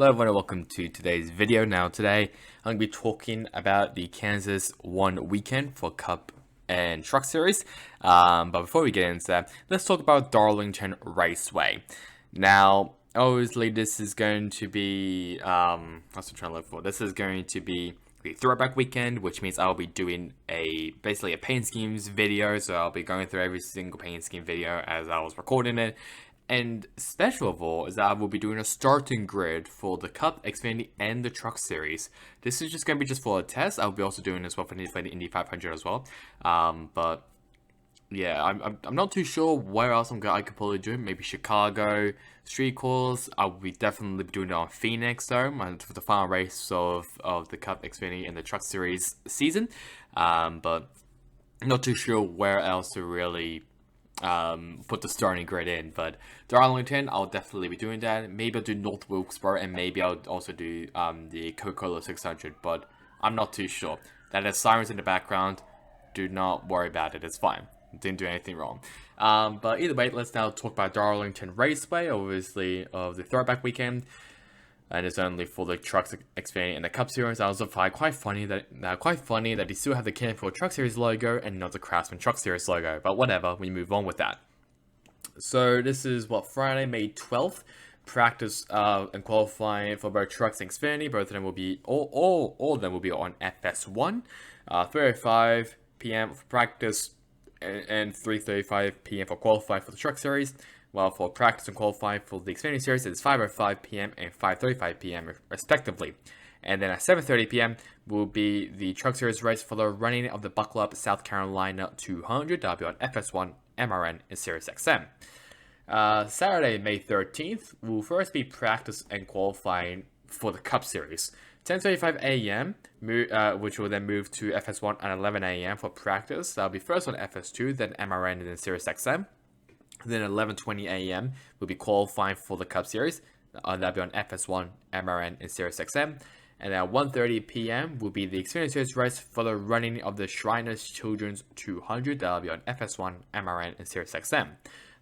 Hello everyone and welcome to today's video. Now today I'm going to be talking about the Kansas 1 weekend for Cup and Truck Series. But before we get into that, let's talk about Darlington Raceway. Now, obviously this is going to be, what's I'm trying to look for? This is going to be the throwback weekend, which means I'll be doing basically a paint schemes video. So I'll be going through every single paint scheme video as I was recording it. And special of all is that I will be doing a starting grid for the Cup, Xfinity, and the Truck Series. This is just going to be just for a test. I'll be also doing this well for the Indy 500 as well. But yeah, I'm not too sure where else I could probably do it. Maybe Chicago, street course. I'll be definitely doing it on Phoenix though, for the final race of the Cup, Xfinity, and the Truck Series season. But I'm not too sure where else to really put the starting grid in, but Darlington, I'll definitely be doing that. Maybe I'll do North Wilkesboro, and maybe I'll also do the Coca-Cola 600, but I'm not too sure. That has sirens in the background. Do not worry about it. It's fine. Didn't do anything wrong. But either way, let's now talk about Darlington Raceway, obviously, of the throwback weekend. And it's only for the Trucks, Xfinity, and the Cup Series. I also find quite funny that they still have the Canfield Truck Series logo and not the Craftsman Truck Series logo. But whatever, we move on with that. So this is Friday, May 12th. Practice and qualifying for both Trucks and Xfinity. Both of them will be all of them will be on FS1. 3:05 p.m. for practice and 3:35 p.m. for qualifying for the Truck Series. While for practice and qualifying for the Xfinity Series, it's 5:05 p.m. and 5:35 p.m. respectively. And then at 7:30 p.m. will be the Truck Series race for the running of the Buckle Up South Carolina 200. That'll be on FS1, MRN, and Sirius XM. Saturday, May 13th, will first be practice and qualifying for the Cup Series. 10:35 a.m., which will then move to FS1 at 11 a.m. for practice. That'll be first on FS2, then MRN, and then Sirius XM. Then at 11:20 a.m. will be qualifying for the Cup Series. That'll be on FS1, MRN, and Sirius XM. And at 1:30 p.m. will be the Xfinity Series race for the running of the Shriners Children's 200. That'll be on FS1, MRN, and Sirius XM.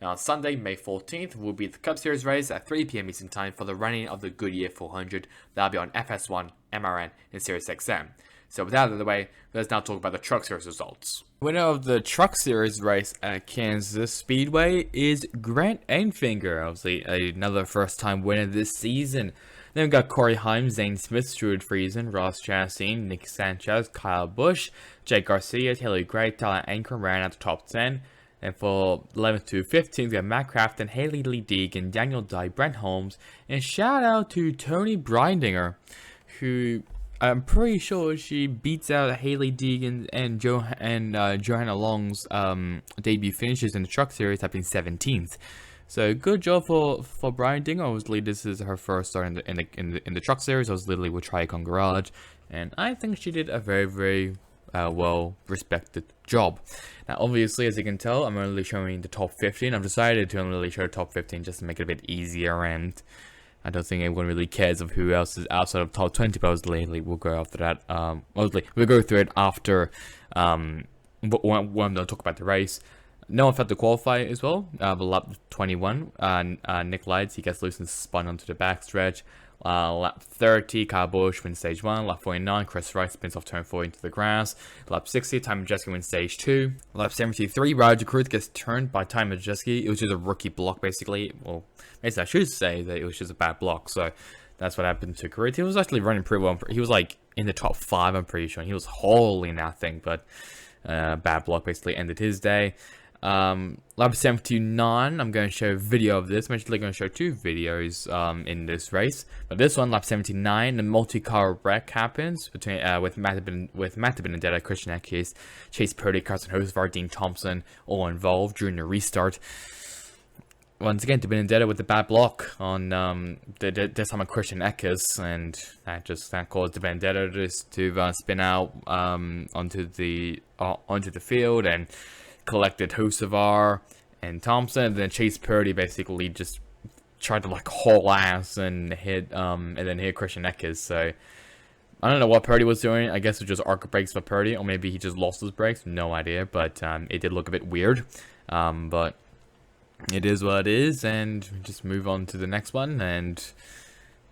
Now on Sunday, May 14th, will be the Cup Series race at 3 p.m. Eastern Time for the running of the Goodyear 400. That'll be on FS1, MRN, and Sirius XM. So with that out of the way, let's now talk about the Truck Series results. Winner of the Truck Series race at Kansas Speedway is Grant Enfinger, obviously another first-time winner this season. Then we've got Corey Heim, Zane Smith, Stuart Friesen, Ross Chastain, Nick Sanchez, Kyle Busch, Jake Garcia, Taylor Gray, Tyler Anchor ran out the top 10. And for 11th to 15th, we have Matt Crafton, Haley Lee Deegan, Daniel Dye, Brent Holmes, and shout out to Tony Brindinger, who I'm pretty sure she beats out Haley Deegan and Johanna Long's debut finishes in the Truck Series, have been 17th. So good job for Brindinger. Obviously, this is her first start in the Truck Series. I was literally with Tricon Garage, and I think she did a very well respected job. Now obviously, as you can tell, I'm only showing the top 15. I've decided to only show the top 15 just to make it a bit easier, and I don't think anyone really cares of who else is outside of top 20, but obviously we'll go after that. Obviously we'll go through it after when I'm going to talk about the race. No one failed to qualify as well. Lap 21, Nick Lights, he gets loose and spun onto the backstretch. Lap 30, Kyle Busch wins stage 1. Lap 49, Chris Wright spins off turn 4 into the grass. Lap 60, Ty Majeski wins stage 2. Lap 73, Roger Cruz gets turned by Ty Majeski. It was just a rookie block, basically. Well, basically, I should say that it was just a bad block. So that's what happened to Cruz. He was actually running pretty well. He was like in the top 5, I'm pretty sure. He was hauling that thing, but bad block basically ended his day. Lap 79, I'm going to show a video of this. I'm actually going to show 2 videos in this race. But this one, lap 79, the multi-car wreck happens between with Matt Benedetta, Christian Eckes, Chase Purdy, Carson Hocevar, Dean Thompson, all involved during the restart. Once again, to Benedetta with the bad block on this time on Christian Eckes, and that caused the Benedetta just to spin out onto the field and collected Hocevar and Thompson, and then Chase Purdy basically just tried to like haul ass and hit Christian Eckes. So I don't know what Purdy was doing. I guess it was just arc brakes for Purdy, or maybe he just lost his brakes. No idea, but it did look a bit weird. But it is what it is, and just move on to the next one. And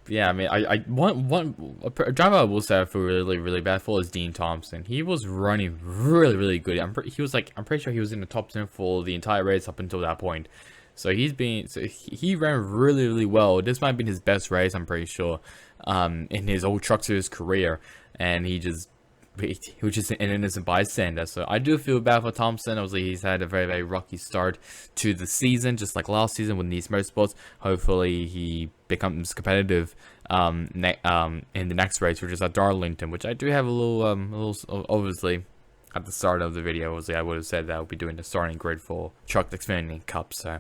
yeah, I mean, a driver I will say I feel really bad for is Dean Thompson. He was running really good. I'm pretty sure he was in the top 10 for the entire race up until that point. So he ran really well. This might have been his best race, I'm pretty sure, in his whole Truck Series career, and he was just an innocent bystander. So I do feel bad for Thompson. Obviously, he's had a very rocky start to the season, just like last season with these motorsports. Hopefully, he becomes competitive in the next race, which is at Darlington, which I do have a little obviously. At the start of the video, obviously, I would have said that I would be doing the starting grid for Truck Xfinity Cup. So,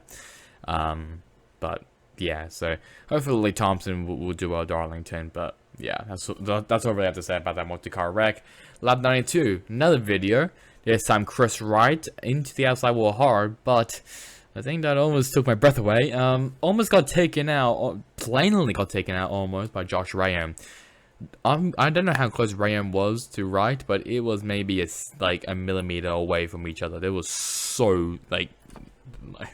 but yeah, so hopefully Thompson will do well at Darlington. But yeah, that's all I really have to say about that multi-car wreck. Lap 92, another video. This time Chris Wright into the outside wall hard, but I think that almost took my breath away. Almost got taken out, plainly got taken out almost by Josh Ram. I don't know how close Ram was to Wright, but it was maybe a millimeter away from each other. There was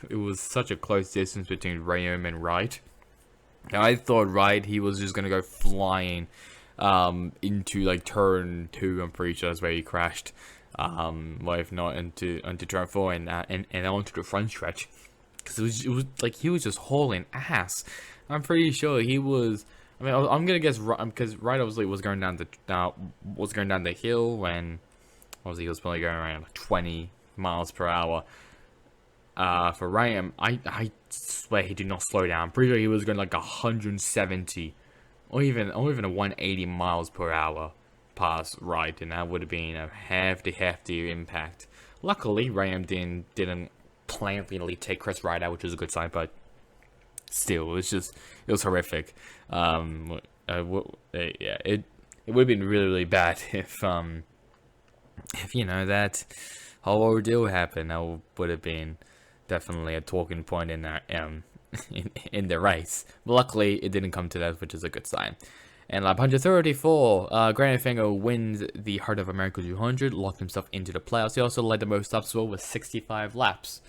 it was such a close distance between Ram and Wright. Now, I thought Wright, he was just gonna go flying into turn 2. I'm pretty sure that's where he crashed. Well, if not into turn 4 and onto the front stretch, because it was like he was just hauling ass. I'm pretty sure he was. I mean, I'm gonna guess because Wright obviously was going down the hill when obviously he was probably going around 20 miles per hour. For Ram, I swear he did not slow down. I'm pretty sure he was going like 170 or even a 180 miles per hour past Wright, and that would have been a hefty impact. Luckily, Ram didn't plainly take Chris Wright out, which was a good sign, but still, it was horrific. Yeah, it would have been really bad if you know that whole ordeal happened. That would have been definitely a talking point in that in the race. But luckily, it didn't come to that, which is a good sign. And lap 134, Granite Finger wins the Heart of America 200, locked himself into the playoffs. He also led the most laps well with 65 laps.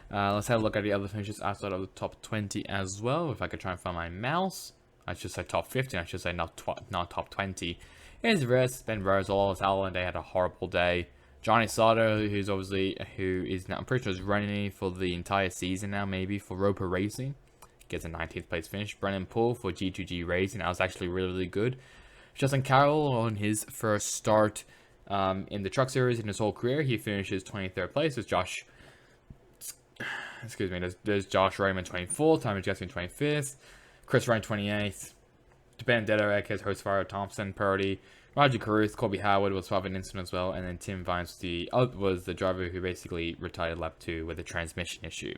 Let's have a look at the other finishes outside of the top 20 as well. If I could try and find my mouse. I should say top 15. I should say not top 20. Here's Riss, Ben Rosal, Alan. They had a horrible day. Johnny Sauter, who is now, I'm pretty sure is running for the entire season now, maybe for Roper Racing. Gets a 19th place finish. Brennan Poole for G2G Racing. That was actually really good. Justin Carroll on his first start in the Truck Series in his whole career. He finishes 23rd place. There's Josh Raymond 24th. Thomas Jesse 25th. Chris Ryan 28th. Ben Dederick has Hostfire, Thompson, Purdy. Roger Caruth, Colby Howard was 12 in incident as well. And then Tim Vines was the driver who basically retired lap 2 with a transmission issue.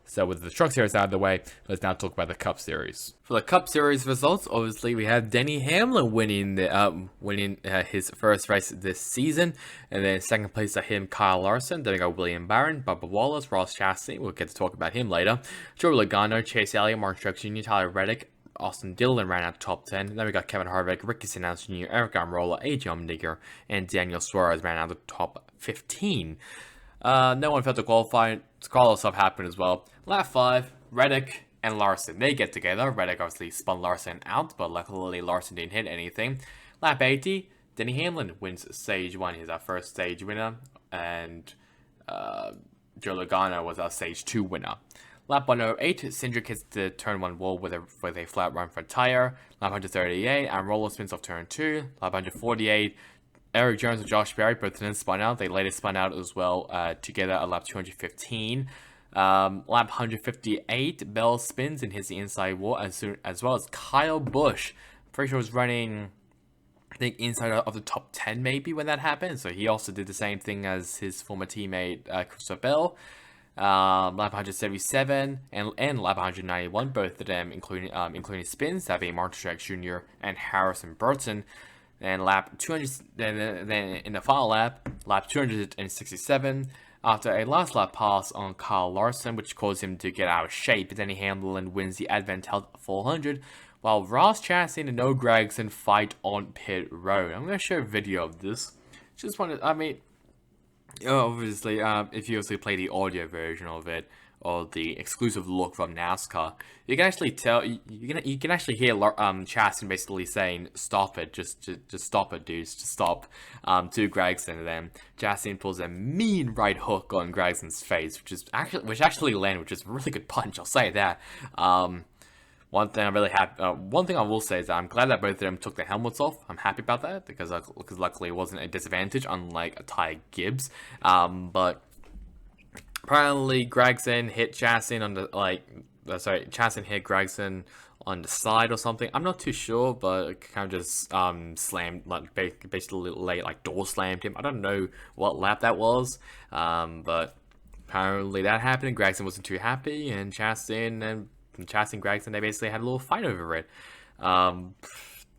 So with the Truck Series out of the way, let's now talk about the Cup Series. For the Cup Series results, obviously we have Denny Hamlin winning his first race this season, and then second place to him, Kyle Larson. Then we got William Barron, Bubba Wallace, Ross Chastain. We'll get to talk about him later. Joe Logano, Chase Elliott, Mark Truex Jr., Tyler Reddick, Austin Dillon ran out top 10. Then we got Kevin Harvick, Ricky Stenhouse Jr., Eric Almirola, AJ Allmendinger, and Daniel Suarez ran out the top 15. No one failed to qualify. Carlos stuff happened as well. Lap 5, Reddick and Larson, they get together. Reddick obviously spun Larson out, but luckily Larson didn't hit anything. Lap 80, Denny Hamlin wins stage 1. He's our first stage winner, and Joe Logano was our stage 2 winner. Lap 108, Cindric hits the turn 1 wall with a flat run front tire. Lap 138, Almirola spins off turn 2. Lap 148, Eric Jones and Josh Berry both didn't spun out. They later spun out as well together at lap 215. Lap 158, Bell spins and hits the inside wall as well as Kyle Busch. Pretty sure was running, I think, inside of the top 10 maybe when that happened. So he also did the same thing as his former teammate Christopher Bell. Lap 177 and lap 191, both of them including spins, that being Martin Truex Jr. and Harrison Burton. And lap 200, then in the final lap 267, after a last lap pass on Kyle Larson, which caused him to get out of shape, Denny Hamlin wins the Advent Health 400, while Ross Chastain and Noah Gragson fight on pit road. I'm going to show a video of this. Just wanted, I mean, obviously, if you also play the audio version of it, or the exclusive look from NASCAR, you can actually tell, you can actually hear Chastain basically saying, "Stop it, just stop it, dudes, just stop," to Gragson, and then Chastain pulls a mean right hook on Gragson's face, which actually landed, which is a really good punch. I'll say that. One thing I will say is that I'm glad that both of them took their helmets off. I'm happy about that because luckily it wasn't a disadvantage, unlike Ty Gibbs. But apparently Gragson hit Chastain on the Chastain hit Gragson on the side or something. I'm not too sure, but it kind of just slammed, basically door slammed him. I don't know what lap that was, but apparently that happened. Gragson wasn't too happy, and Chastain and Gragson, they basically had a little fight over it. And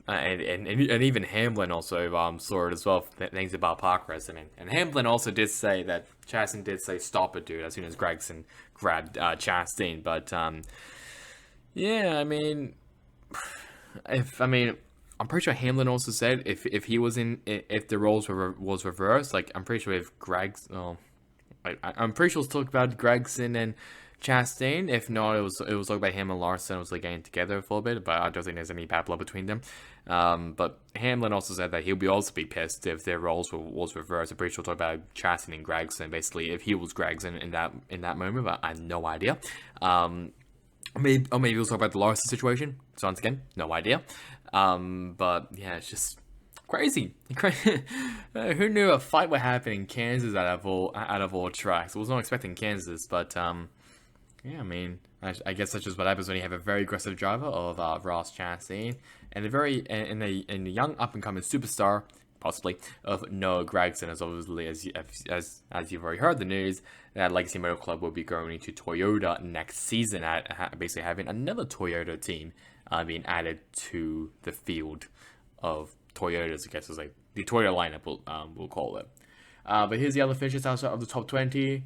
even Hamlin also saw it as well, thanks to Bob Park Racing. And Hamlin also did say that Chastain did say, "Stop it, dude," as soon as Gragson grabbed Chastain. But yeah, I'm pretty sure Hamlin also said if the roles was reversed, like I'm pretty sure if I'm pretty sure it's talking about Gragson and Chastain. If not, it was talking about him and Larson was like getting together for a bit, but I don't think there's any bad blood between them. But Hamlin also said that he'll also be pissed if their roles was reversed. I'm pretty sure talking about Chastain and Gragson, basically if he was Gragson in that moment, but I have no idea. Maybe we'll talk about the Larson situation. So once again, no idea. But yeah, it's just crazy. Who knew a fight would happen in Kansas out of all tracks? I was not expecting Kansas, but yeah, I guess that's just what happens when you have a very aggressive driver of Ross Chastain and a young up and coming superstar, possibly, of Noah Gragson, as obviously as you've already heard the news that Legacy Motor Club will be going into Toyota next season, basically having another Toyota team being added to the field of Toyotas. I guess it's like the Toyota lineup, we'll call it. But here's the other finishes outside of the top 20.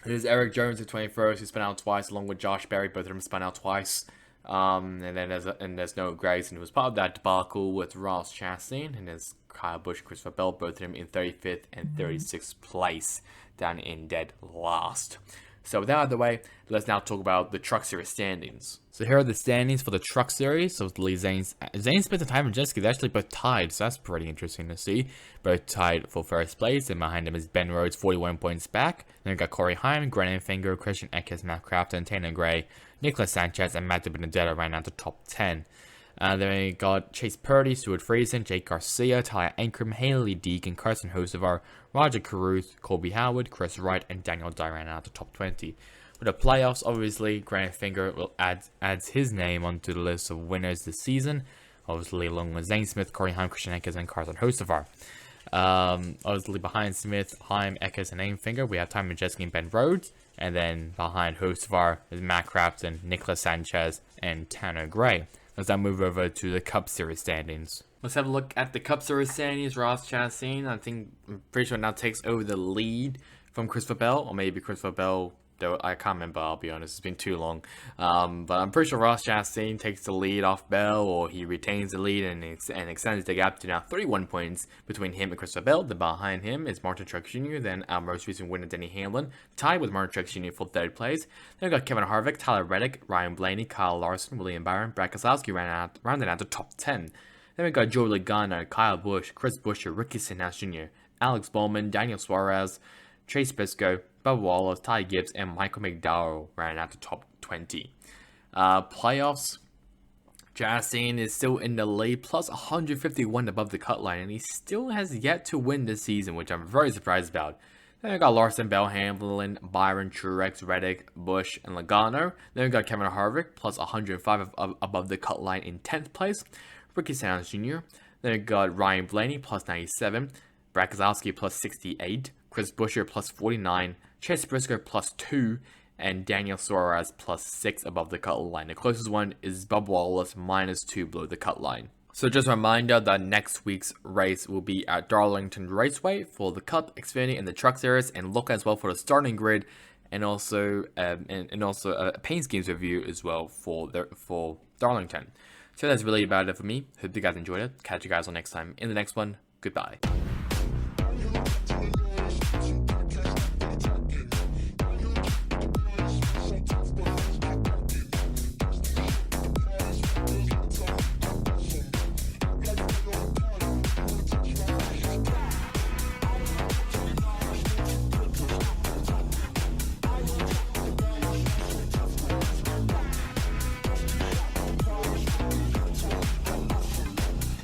There's Eric Jones at 21st, who spun out twice, along with Josh Berry. Both of them spun out twice. And then there's Noah Gragson, who was part of that debacle with Ross Chastain. And there's Kyle Busch and Christopher Bell, both of them in 35th and 36th place, down in dead last. So with that out of the way, let's now talk about the Truck Series standings. So here are the standings for the Truck Series. So Zane Smith and Tyron Jeske, they're actually both tied, so that's pretty interesting to see. Both tied for first place, and behind them is Ben Rhodes, 41 points back. Then we got Corey Heim, Grant Finger, Christian Eckes, Matt Crafton, Tanner Gray, Nicholas Sanchez, and Matt DiBenedetto ran out the top 10. Then we got Chase Purdy, Stuart Friesen, Jake Garcia, Tyler Ankrum, Haley Deegan, Carson Hocevar, Roger Caruth, Colby Howard, Chris Wright, and Daniel Dye ran out the top 20. For the playoffs, obviously, Grant Finger will adds his name onto the list of winners this season, obviously along with Zane Smith, Corey Heim, Christian Eckes, and Carson Hocevar. Obviously behind Smith, Heim, Eckes, and Aimfinger, we have Tyron Jeske and Ben Rhodes. And then behind Hocevar is Matt Crafton, Nicholas Sanchez, and Tanner Gray. Let's now move over to the Cup Series standings. Let's have a look at the Cup Series standings. Ross Chastain, I'm pretty sure now takes over the lead from Christopher Bell, or maybe Christopher Bell, though I can't remember, I'll be honest, it's been too long. But I'm pretty sure Ross Chastain takes the lead off Bell, or he retains the lead and extends the gap to now 31 points between him and Christopher Bell. Then behind him is Martin Truex Jr., then our most recent winner, Denny Hamlin, tied with Martin Truex Jr. for third place. Then we got Kevin Harvick, Tyler Reddick, Ryan Blaney, Kyle Larson, William Byron, Brad Keselowski rounded out the top 10. Then we got Joe Logano, Kyle Busch, Chris Buescher, Ricky Stenhouse Jr., Alex Bowman, Daniel Suarez, Chase Briscoe, Bubba Wallace, Ty Gibbs, and Michael McDowell ran out the top 20. Playoffs, Chastain is still in the lead, plus 151 above the cut line, and he still has yet to win this season, which I'm very surprised about. Then we got Larson, Bell, Hamlin, Byron, Truex, Reddick, Busch, and Logano. Then we got Kevin Harvick, plus 105 above the cut line in 10th place. Ricky Stenhouse Jr. Then we got Ryan Blaney, plus 97. Brad Keselowski, plus 68. Chris Buescher, plus 49. Chase Briscoe, plus 2. And Daniel Suarez, plus 6 above the cut line. The closest one is Bubba Wallace, minus 2 below the cut line. So just a reminder that next week's race will be at Darlington Raceway for the Cup, Xfinity, and the Truck Series. And look as well for the starting grid, and also a paint schemes review as well for Darlington. So that's really about it for me. Hope you guys enjoyed it. Catch you guys on next time in the next one. Goodbye.